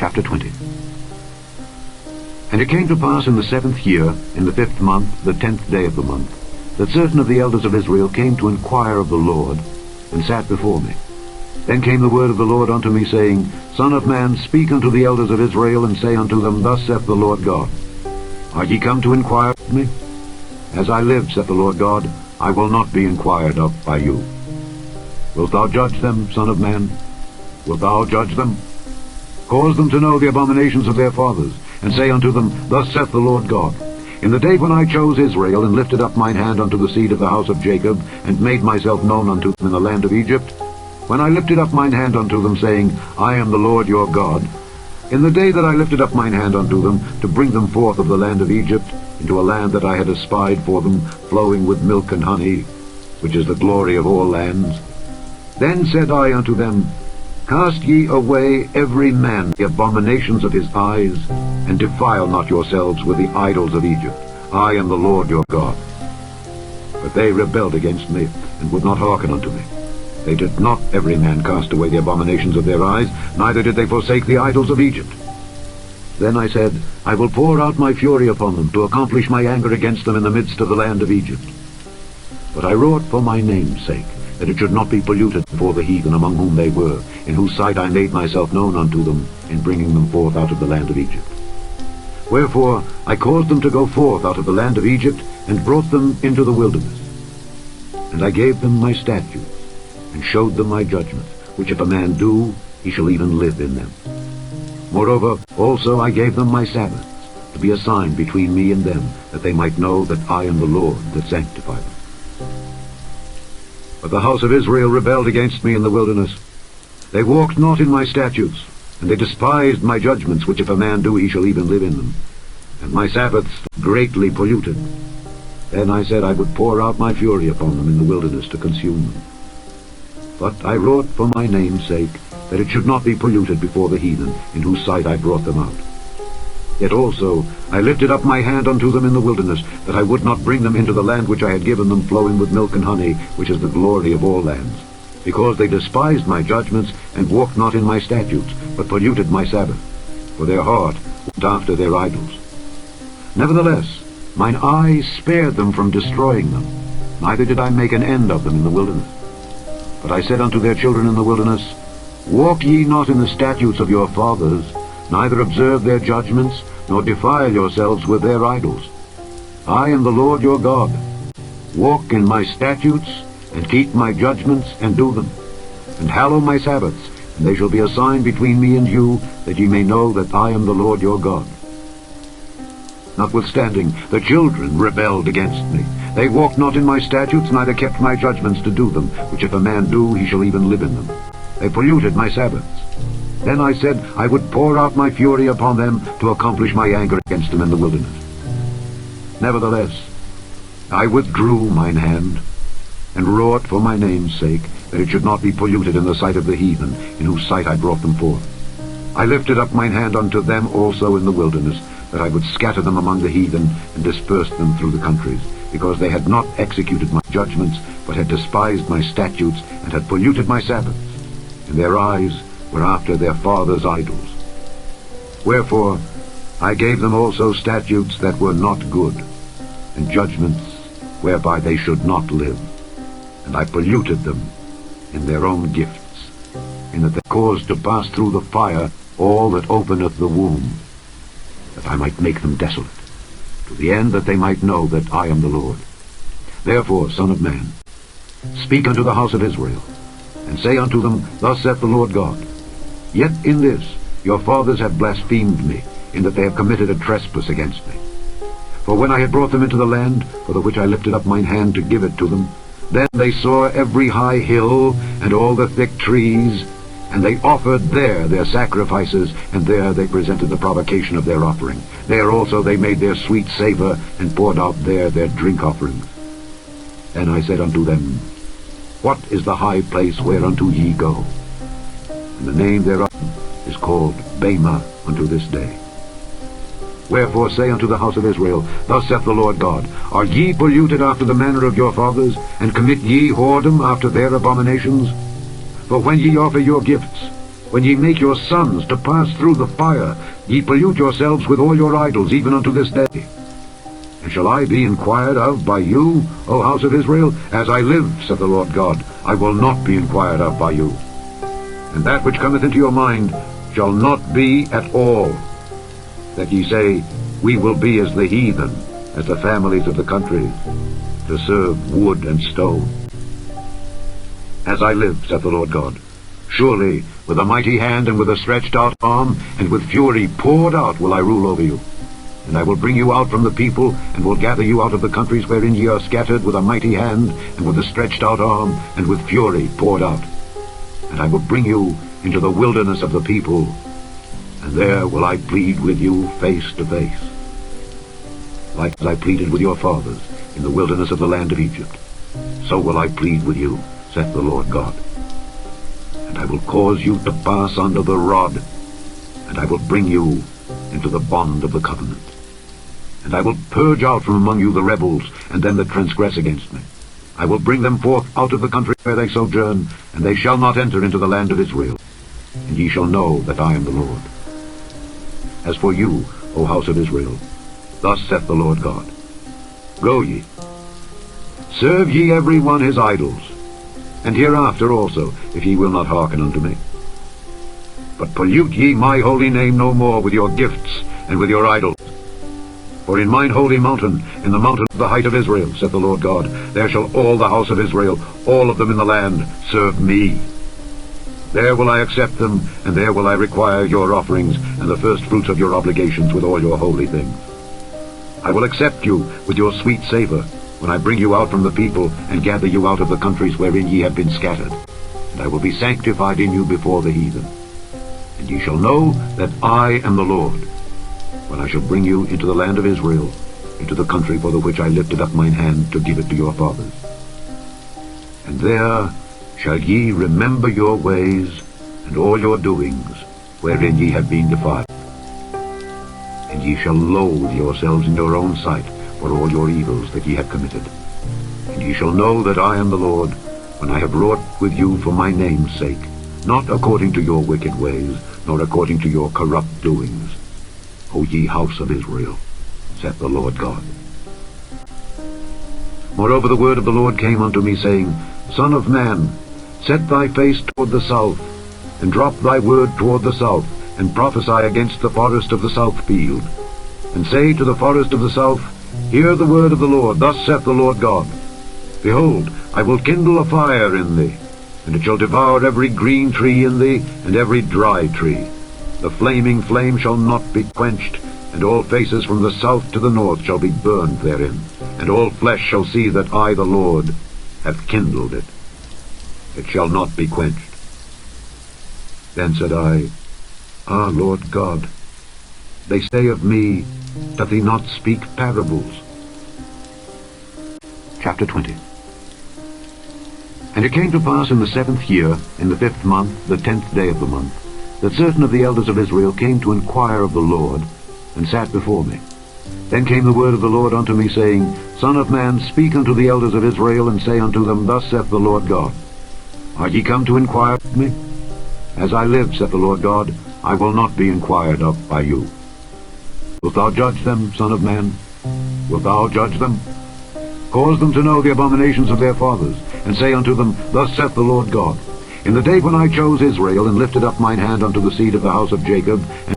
Chapter 20. And it came to pass in the 7th year, in the 5th month, the 10th day of the month, that certain of the elders of Israel came to inquire of the Lord, and sat before me. Then came the word of the Lord unto me, saying, Son of man, speak unto the elders of Israel, and say unto them, Thus saith the Lord God, Are ye come to inquire of me? As I live, saith the Lord God, I will not be inquired of by you. Wilt thou judge them, Son of man? Wilt thou judge them? Cause them to know the abominations of their fathers, and say unto them, Thus saith the Lord God, In the day when I chose Israel, and lifted up mine hand unto the seed of the house of Jacob, and made myself known unto them in the land of Egypt, when I lifted up mine hand unto them, saying, I am the Lord your God, in the day that I lifted up mine hand unto them, to bring them forth of the land of Egypt, into a land that I had espied for them, flowing with milk and honey, which is the glory of all lands, then said I unto them, Cast ye away every man the abominations of his eyes, and defile not yourselves with the idols of Egypt. I am the Lord your God. But they rebelled against me, and would not hearken unto me. They did not every man cast away the abominations of their eyes, neither did they forsake the idols of Egypt. Then I said, I will pour out my fury upon them, to accomplish my anger against them in the midst of the land of Egypt. But I wrought for my name's sake, that it should not be polluted before the heathen among whom they were, in whose sight I made myself known unto them, in bringing them forth out of the land of Egypt. Wherefore I caused them to go forth out of the land of Egypt, and brought them into the wilderness. And I gave them my statutes, and showed them my judgments, which if a man do, he shall even live in them. Moreover, also I gave them my Sabbaths, to be a sign between me and them, that they might know that I am the Lord that sanctify them. But the house of Israel rebelled against me in the wilderness. They walked not in my statutes, and they despised my judgments, which if a man do, he shall even live in them. And my Sabbaths greatly polluted. Then I said I would pour out my fury upon them in the wilderness to consume them. But I wrought for my name's sake, that it should not be polluted before the heathen, in whose sight I brought them out. Yet also I lifted up my hand unto them in the wilderness, that I would not bring them into the land which I had given them, flowing with milk and honey, which is the glory of all lands, because they despised my judgments, and walked not in my statutes, but polluted my Sabbath, for their heart went after their idols. Nevertheless, mine eye spared them from destroying them, neither did I make an end of them in the wilderness. But I said unto their children in the wilderness, Walk ye not in the statutes of your fathers, neither observe their judgments, nor defile yourselves with their idols. I am the Lord your God. Walk in my statutes, and keep my judgments, and do them. And hallow my Sabbaths, and they shall be a sign between me and you, that ye may know that I am the Lord your God. Notwithstanding, the children rebelled against me. They walked not in my statutes, neither kept my judgments to do them, which if a man do, he shall even live in them. They polluted my Sabbaths. Then I said I would pour out my fury upon them, to accomplish my anger against them in the wilderness. Nevertheless, I withdrew mine hand, and wrought for my name's sake, that it should not be polluted in the sight of the heathen, in whose sight I brought them forth. I lifted up mine hand unto them also in the wilderness, that I would scatter them among the heathen, and disperse them through the countries, because they had not executed my judgments, but had despised my statutes, and had polluted my Sabbaths, and their eyes were after their fathers' idols. Wherefore I gave them also statutes that were not good, and judgments whereby they should not live. And I polluted them in their own gifts, in that they caused to pass through the fire all that openeth the womb, that I might make them desolate, to the end that they might know that I am the Lord. Therefore, Son of man, speak unto the house of Israel, and say unto them, Thus saith the Lord God, Yet in this your fathers have blasphemed me, in that they have committed a trespass against me. For when I had brought them into the land, for the which I lifted up mine hand to give it to them, then they saw every high hill, and all the thick trees, and they offered there their sacrifices, and there they presented the provocation of their offering. There also they made their sweet savour, and poured out there their drink offerings. Then I said unto them, What is the high place whereunto ye go? And the name thereof is called Bema unto this day. Wherefore say unto the house of Israel, Thus saith the Lord God, Are ye polluted after the manner of your fathers, and commit ye whoredom after their abominations? For when ye offer your gifts, When ye make your sons to pass through the fire, ye pollute yourselves with all your idols, even unto this day. And shall I be inquired of by you, O house of Israel? As I live, saith the Lord God, I will not be inquired of by you. And that which cometh into your mind shall not be at all, that ye say, We will be as the heathen, as the families of the countries, to serve wood and stone. As I live, saith the Lord God, surely with a mighty hand and with a stretched out arm and with fury poured out will I rule over you. And I will bring you out from the people, and will gather you out of the countries wherein ye are scattered with a mighty hand, and with a stretched out arm, and with fury poured out. And I will bring you into the wilderness of the people, and there will I plead with you face to face, like as I pleaded with your fathers in the wilderness of the land of Egypt. So will I plead with you, saith the Lord God. And I will cause you to pass under the rod, and I will bring you into the bond of the covenant. And I will purge out from among you the rebels, and them that transgress against me. I will bring them forth out of the country where they sojourn, and they shall not enter into the land of Israel. And ye shall know that I am the Lord. As for you, O house of Israel, thus saith the Lord God, Go ye, serve ye every one his idols, and hereafter also, if ye will not hearken unto me. But pollute ye my holy name no more with your gifts and with your idols. For in mine holy mountain, in the mountain of the height of Israel, saith the Lord God, there shall all the house of Israel, all of them in the land, serve me. There will I accept them, and there will I require your offerings, and the first fruits of your obligations with all your holy things. I will accept you with your sweet savor, when I bring you out from the people, and gather you out of the countries wherein ye have been scattered. And I will be sanctified in you before the heathen. And ye shall know that I am the Lord, when I shall bring you into the land of Israel, into the country for the which I lifted up mine hand to give it to your fathers. And there shall ye remember your ways and all your doings, wherein ye have been defiled. And ye shall loathe yourselves in your own sight for all your evils that ye have committed. And ye shall know that I am the Lord, when I have wrought with you for my name's sake, not according to your wicked ways, nor according to your corrupt doings, O ye house of Israel, saith the Lord God. Moreover the word of the Lord came unto me, saying, Son of man, set thy face toward the south, and drop thy word toward the south, and prophesy against the forest of the south field. And say to the forest of the south, Hear the word of the Lord, thus saith the Lord God. Behold, I will kindle a fire in thee, and it shall devour every green tree in thee, and every dry tree. The flaming flame shall not be quenched, and all faces from the south to the north shall be burned therein, and all flesh shall see that I, the Lord, have kindled it. It shall not be quenched. Then said I, Ah, Lord God, they say of me, Doth he not speak parables? Chapter 20. And it came to pass in the 7th year, in the 5th month, the 10th day of the month, that certain of the elders of Israel came to inquire of the Lord, and sat before me. Then came the word of the Lord unto me, saying, Son of man, speak unto the elders of Israel, and say unto them, Thus saith the Lord God, Are ye come to inquire of me? As I live, saith the Lord God, I will not be inquired of by you. Wilt thou judge them, son of man? Wilt thou judge them? Cause them to know the abominations of their fathers, and say unto them, Thus saith the Lord God, In the day when I chose Israel, and lifted up mine hand unto the seed of the house of Jacob, and